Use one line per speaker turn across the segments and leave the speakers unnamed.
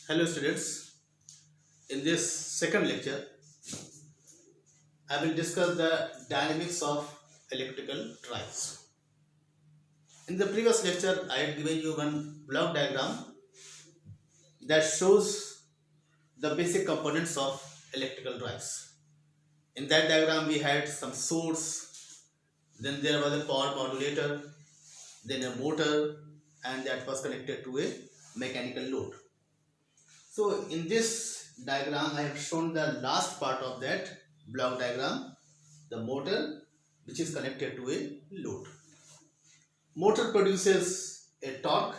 Hello students, in this second lecture I will discuss the dynamics of electrical drives. In the previous lecture I had given you one block diagram that shows the basic components of electrical drives. In that diagram we had some source, then there was a power modulator, then a motor, and that was connected to a mechanical load. So in this diagram I have shown the last part of that block diagram, the motor which is connected to a load. Motor produces a torque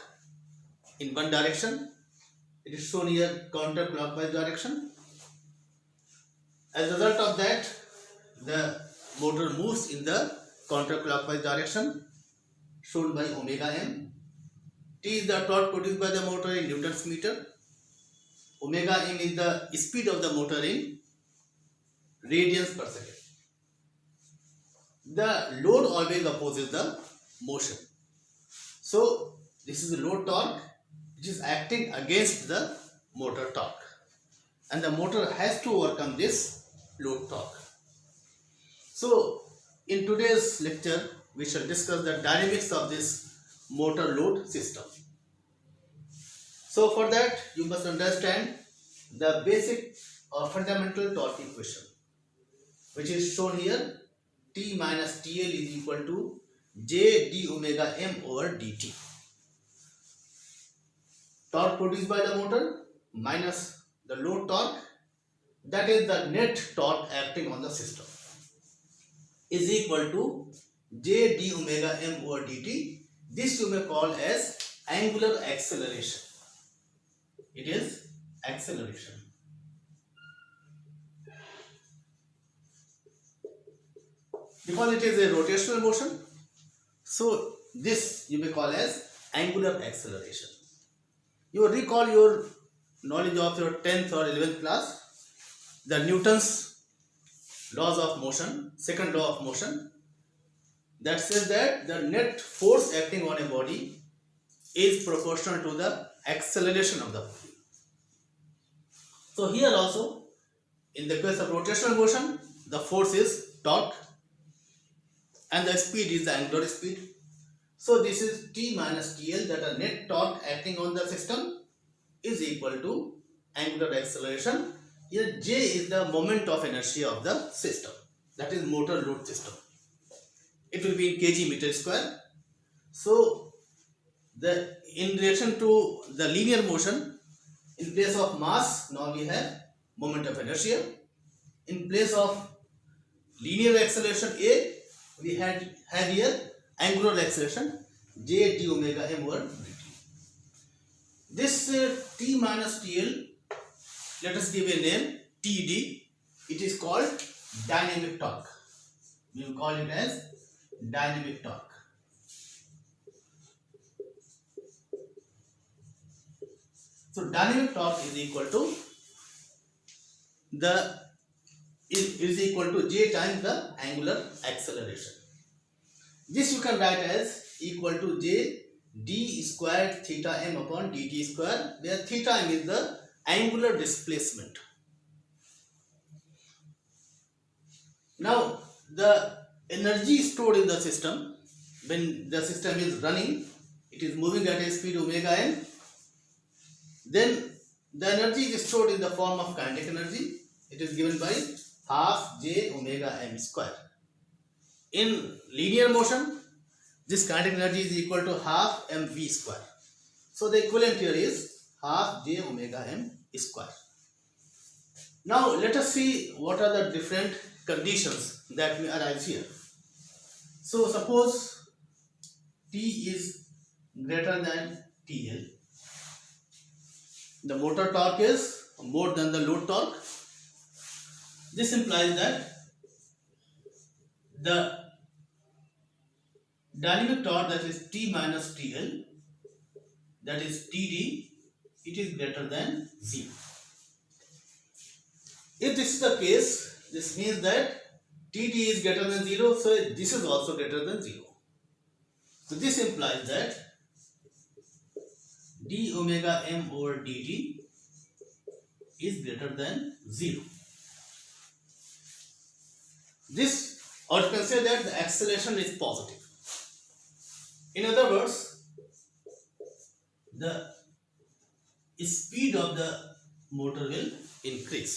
in one direction. It is shown here counterclockwise direction. As a result of that, the motor moves in the counterclockwise direction shown by omega m. T is the torque produced by the motor in Newton's meter. Omega m is the speed of the motor in radians per second. The load always opposes the motion. So this is the load torque which is acting against the motor torque, and the motor has to overcome this load torque. So in today's lecture we shall discuss the dynamics of this motor load system. So for that you must understand the basic or fundamental torque equation, which is shown here. T minus TL is equal to J d omega m over dt. Torque produced by the motor minus the load torque, that is the net torque acting on the system, is equal to J d omega m over dt. This you may call as angular acceleration. It is acceleration. Because it is a rotational motion, so this you may call as angular acceleration. You will recall your knowledge of your 10th or 11th class, the Newton's laws of motion, second law of motion, that says that the net force acting on a body is proportional to the acceleration of the body. So here also, in the case of rotational motion, the force is torque and the speed is the angular speed. So this is T minus TL, that a net torque acting on the system is equal to angular acceleration. Here J is the moment of inertia of the system, that is motor load system. It will be in kg meter square. So in relation to the linear motion, in place of mass now we have moment of inertia. In place of linear acceleration A, we have here angular acceleration J d omega m over dt. This T minus TL, let us give a name TD. It is called dynamic torque. We will call it as dynamic torque. So dynamic torque is equal to J times the angular acceleration. This you can write as equal to J d squared theta m upon dt square, where theta m is the angular displacement. Now the energy stored in the system, when the system is running, it is moving at a speed omega m, then the energy is stored in the form of kinetic energy. It is given by half J omega m square. In linear motion, this kinetic energy is equal to half mv square. So the equivalent here is half J omega m square. Now let us see what are the different conditions that may arise here. So suppose T is greater than TL. The motor torque is more than the load torque. This implies that the dynamic torque, that is T minus TL, that is TD, it is greater than 0. If this is the case, this means that TD is greater than 0, so this is also greater than 0. So this implies that d omega m over dt is greater than 0. This, or you can say that the acceleration is positive. In other words, the speed of the motor will increase.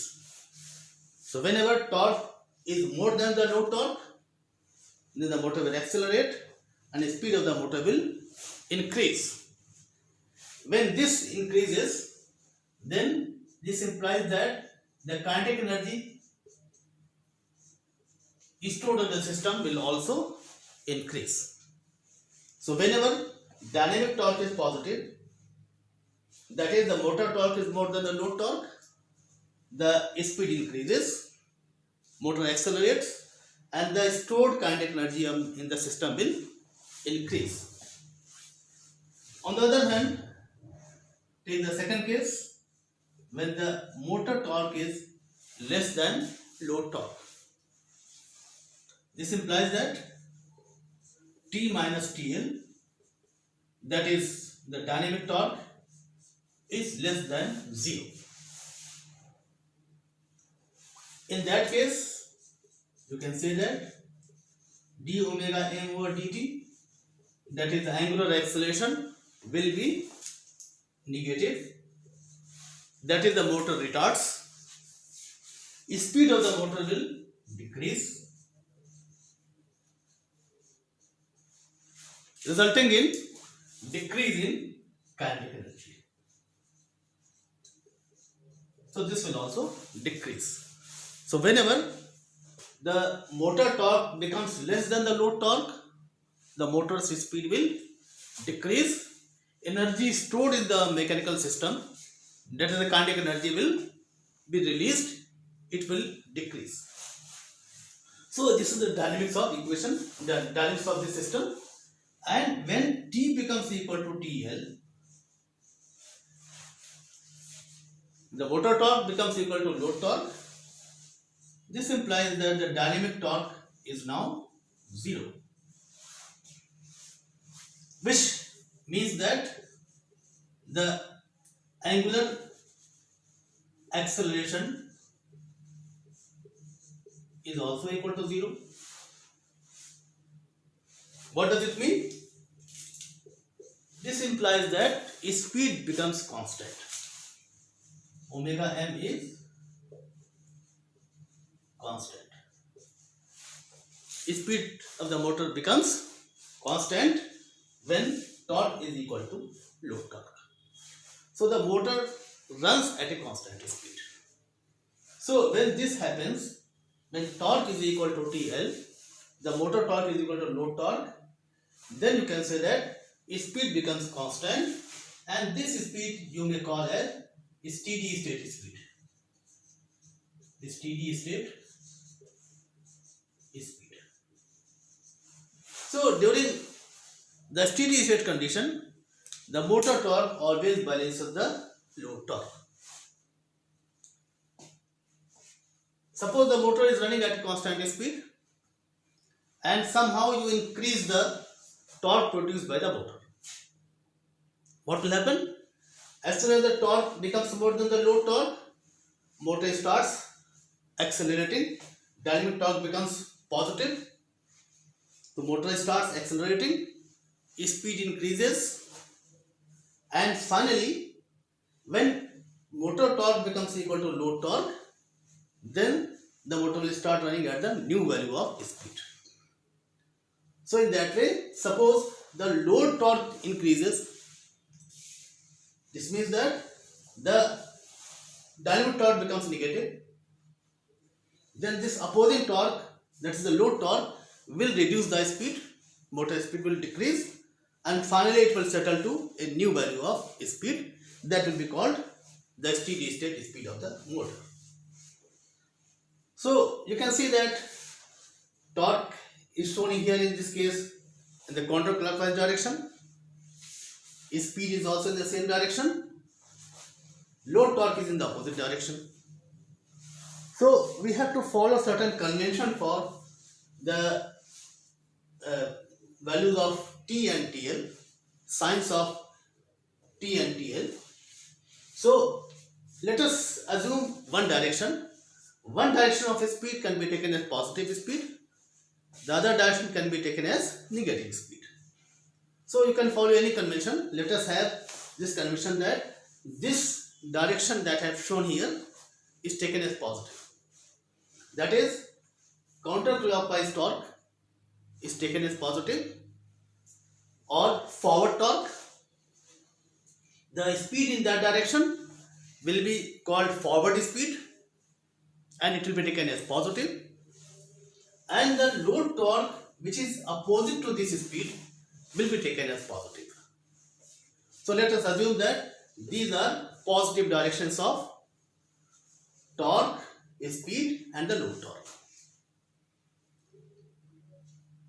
So whenever torque is more than the load torque, then the motor will accelerate and the speed of the motor will increase. When this increases, then this implies that the kinetic energy stored in the system will also increase. So whenever dynamic torque is positive, that is the motor torque is more than the load torque, the speed increases, motor accelerates, and the stored kinetic energy in the system will increase. On the other hand, take the second case, when the motor torque is less than load torque. This implies that T minus TL, that is the dynamic torque, is less than 0. In that case, you can say that d omega m over dt, that is the angular acceleration, will be negative. That is the motor retards. Speed of the motor will decrease, resulting in decrease in kinetic energy. So this will also decrease. So whenever the motor torque becomes less than the load torque, the motor's speed will decrease. Energy stored in the mechanical system, that is the kinetic energy, will be released. It will decrease. So this is the dynamics of equation, the dynamics of the system. And when T becomes equal to TL, the motor torque becomes equal to load torque. This implies that the dynamic torque is now 0, which means that the angular acceleration is also equal to 0. What does it mean? This implies that speed becomes constant. Omega m is constant. Speed of the motor becomes constant when torque is equal to load torque. So the motor runs at a constant speed. So when this happens, when torque is equal to TL, the motor torque is equal to load torque, then you can say that speed becomes constant, and this speed you may call as steady state speed. The steady state speed. So during the steady state condition, the motor torque always balances the load torque. Suppose the motor is running at constant speed and somehow you increase the torque produced by the motor. What will happen? As soon as the torque becomes more than the load torque, motor starts accelerating, dynamic torque becomes positive, the motor starts accelerating, speed increases, and finally when motor torque becomes equal to load torque, then the motor will start running at the new value of speed. So in that way, suppose the load torque increases, this means that the dynamic torque becomes negative, then this opposing torque, that is the load torque, will reduce the speed, motor speed will decrease, and finally it will settle to a new value of speed that will be called the steady state speed of the motor. So you can see that torque is shown here in this case in the counterclockwise direction. Speed is also in the same direction. Load torque is in the opposite direction. So we have to follow certain convention for the values of T and TL, signs of T and TL. So Let us assume one direction. One direction of a speed can be taken as positive speed. The other direction can be taken as negative speed. So you can follow any convention. Let us have this convention that this direction that I have shown here is taken as positive. That is, counterclockwise torque is taken as positive, or forward torque, the speed in that direction will be called forward speed and it will be taken as positive, and the load torque, which is opposite to this speed, will be taken as positive. So let us assume that these are positive directions of torque, speed and the load torque.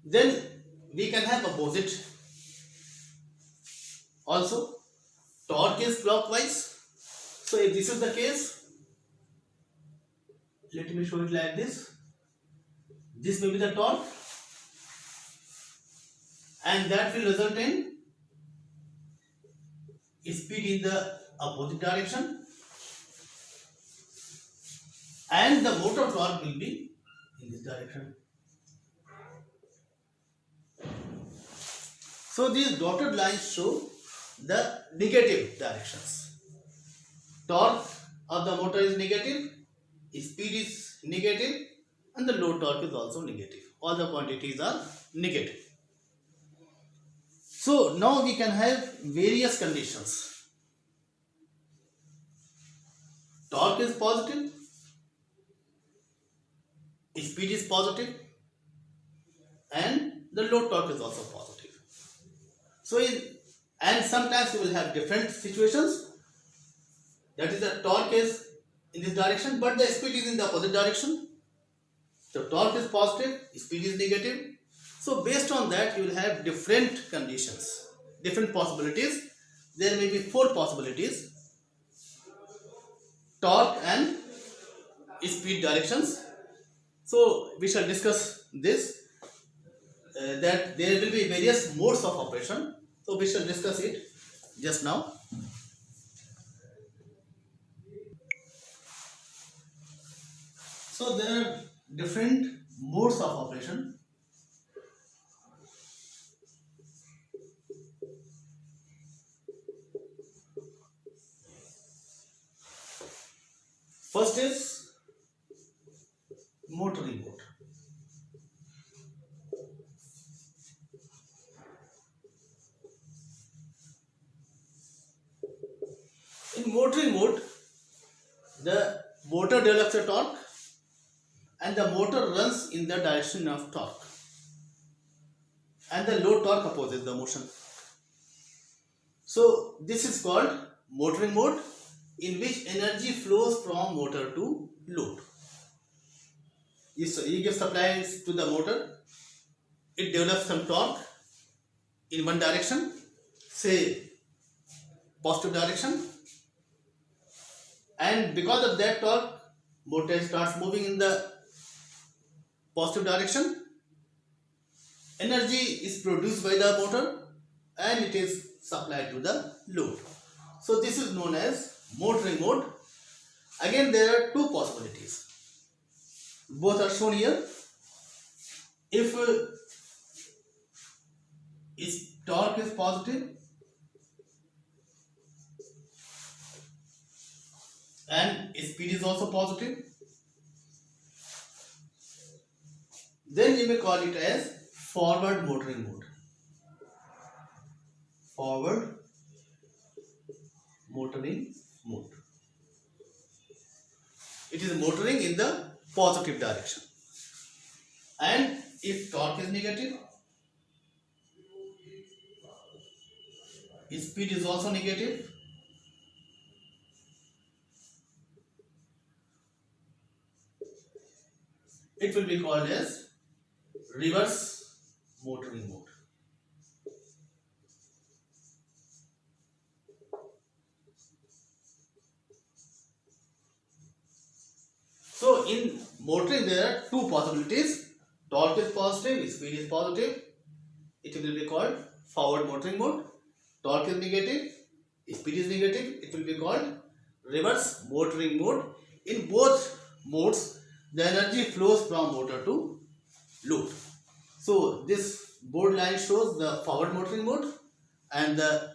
Then we can have opposite also. Torque is clockwise. So if this is the case, let me show it like this. This may be the torque, and that will result in speed in the opposite direction, and the motor torque will be in this direction. So these dotted lines show the negative directions. Torque of the motor is negative, speed is negative, and the load torque is also negative. All the quantities are negative. So now we can have various conditions. Torque is positive, speed is positive, and the load torque is also positive. So and sometimes you will have different situations. That is, the torque is in this direction, but the speed is in the opposite direction. So torque is positive, speed is negative. So based on that, you will have different conditions, different possibilities. There may be 4 possibilities: torque and speed directions. So we shall discuss this, that there will be various modes of operation. So we shall discuss it just now. So there are different modes of operation. First is motoring mode. In motoring mode, the motor develops a torque and the motor runs in the direction of torque, and the load torque opposes the motion. So this is called motoring mode, in which energy flows from motor to load. You give supplies to the motor, it develops some torque in one direction, say positive direction, and because of that torque, motor starts moving in the positive direction. Energy is produced by the motor and it is supplied to the load. So this is known as motoring mode. Again, there are 2 possibilities. Both are shown here. If torque is positive and speed is also positive, then you may call it as forward motoring mode. Forward motoring mode. It is motoring in the positive direction. And if torque is negative, speed is also negative, it will be called as reverse motoring mode. So in motoring there are 2 possibilities. Torque is positive, speed is positive. It will be called forward motoring mode. Torque is negative, speed is negative. It will be called reverse motoring mode. In both modes, the energy flows from motor to load. So this board line shows the forward motoring mode and the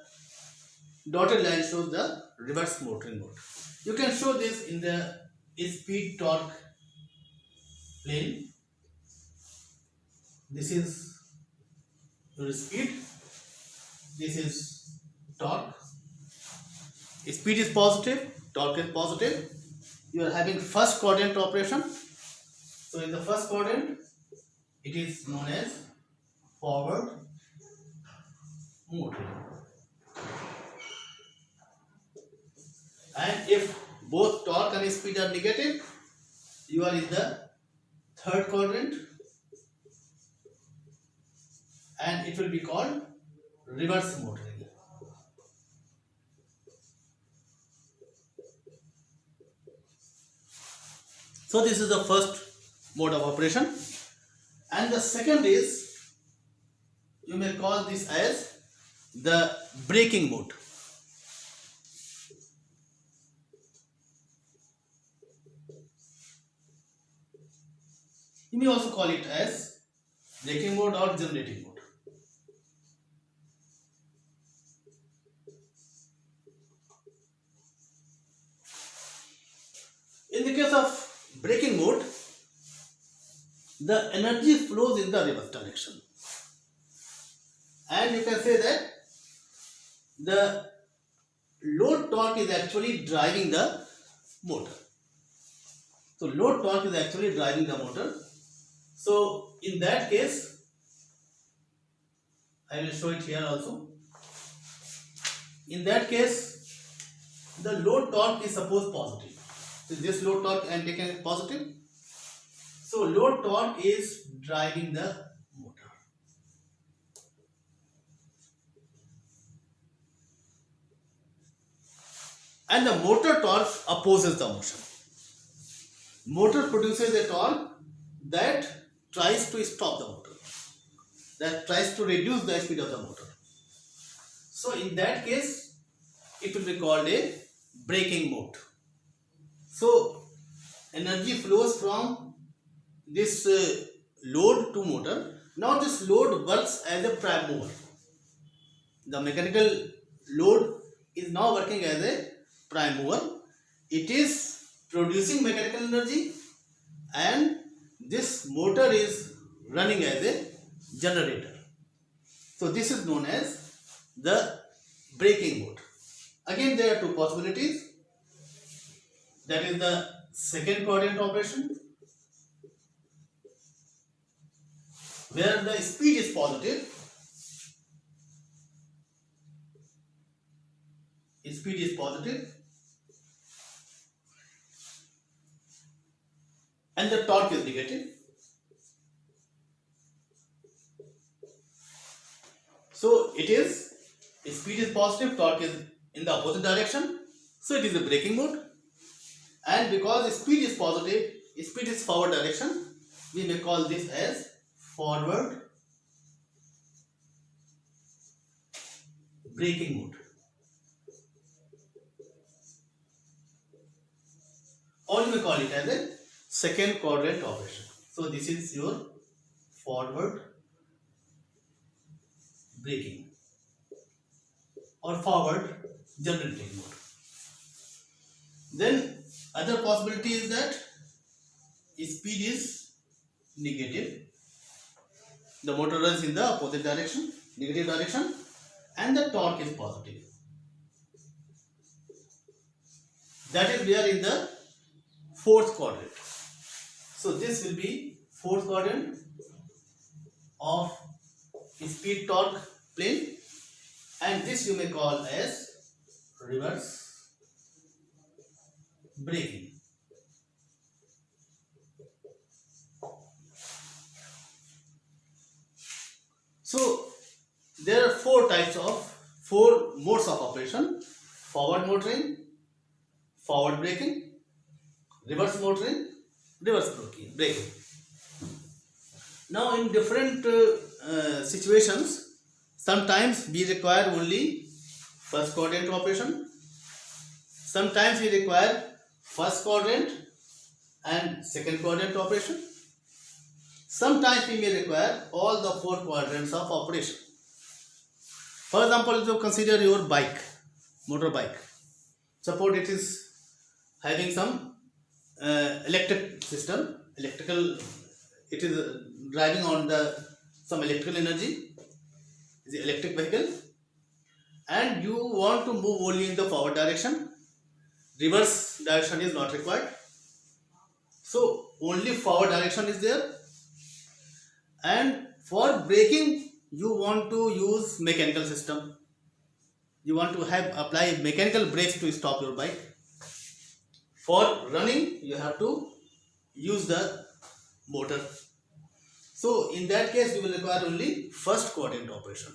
dotted line shows the reverse motoring mode. You can show this in the speed torque plane. This is your speed, this is torque. Speed is positive, torque is positive. You are having first quadrant operation. So in the first quadrant, it is known as forward motoring. And if both torque and speed are negative, you are in the third quadrant, and it will be called reverse motoring. So this is the first mode of operation, and the second is, you may call this as the braking mode. You may also call it as braking mode or generating mode. In the case of braking mode, the energy flows in the reverse direction, and you can say that the load torque is actually driving the motor. So load torque is actually driving the motor. So in that case, I will show it here also. In that case, the load torque is suppose positive. So this load torque I am taking it positive. So load torque is driving the motor. And the motor torque opposes the motion. Motor produces a torque that tries to stop the motor, that tries to reduce the speed of the motor. So in that case, it will be called a braking mode. So energy flows from this load to motor. Now this load works as a prime mover. The mechanical load is now working as a prime mover. It is producing mechanical energy, and this motor is running as a generator. So this is known as the braking mode. Again, there are two possibilities. That is the second quadrant operation, where the speed is positive. Speed is positive and the torque is negative. So it is, speed is positive, torque is in the opposite direction. So it is a braking mode. And because speed is positive, speed is forward direction, we may call this as forward braking mode. Or you may call it as a second quadrant operation. So this is your forward braking or forward generating mode. Then other possibility is that speed is negative. The motor runs in the opposite direction, negative direction, and the torque is positive. That is where in the fourth quadrant. So this will be fourth quadrant of speed torque plane, and this you may call as reverse braking. So there are four modes of operation: forward motoring, forward braking, reverse motoring, reverse braking. Now in different situations, sometimes we require only first quadrant operation, sometimes we require first quadrant and second quadrant operation. Sometimes we may require all the four quadrants of operation. For example, you consider your bike, motorbike. Suppose it is having some electrical, it is driving on some electrical energy, the electric vehicle, and you want to move only in the forward direction. Reverse direction is not required. So only forward direction is there. And for braking, you want to use mechanical system. You want to apply mechanical brakes to stop your bike. For running, you have to use the motor. So in that case, you will require only first quadrant operation.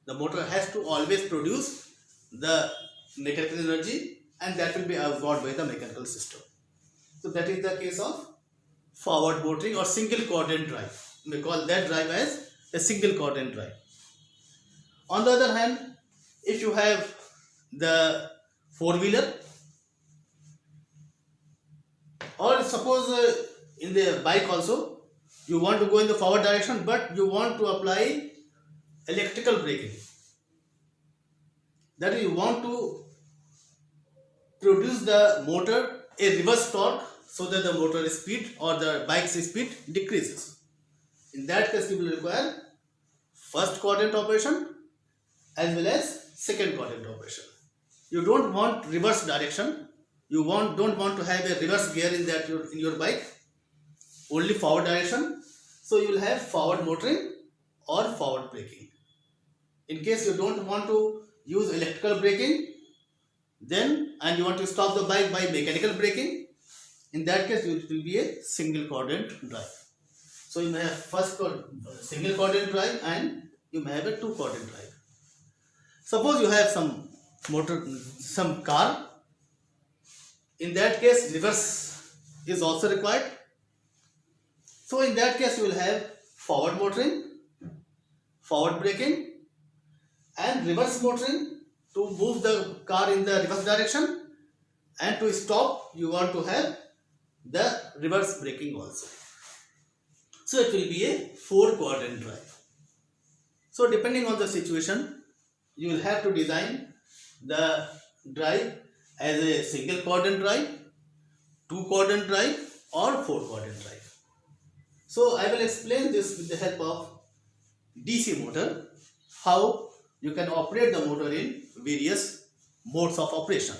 The motor has to always produce the mechanical energy, and that will be absorbed by the mechanical system. So that is the case of forward motoring or single quadrant drive. We call that drive as a single quadrant drive. On the other hand, if you have the four-wheeler, or suppose in the bike also, you want to go in the forward direction, but you want to apply electrical braking. That is, you want to produce the motor a reverse torque so that the motor speed or the bike's speed decreases. In that case, you will require first quadrant operation as well as second quadrant operation. You don't want reverse direction. You don't want to have a reverse gear in your bike. Only forward direction. So you will have forward motoring or forward braking. In case you don't want to use electrical braking, and you want to stop the bike by mechanical braking, in that case it will be a single quadrant drive. So you may have first single quadrant drive and you may have a two quadrant drive. Suppose you have some car. In that case, reverse is also required. So in that case, you will have forward motoring, forward braking, and reverse motoring to move the car in the reverse direction, and to stop you want to have the reverse braking also. So it will be a four quadrant drive. So depending on the situation, you will have to design the drive as a single quadrant drive, two quadrant drive, or four quadrant drive. So I will explain this with the help of DC motor, how you can operate the motor in various modes of operation.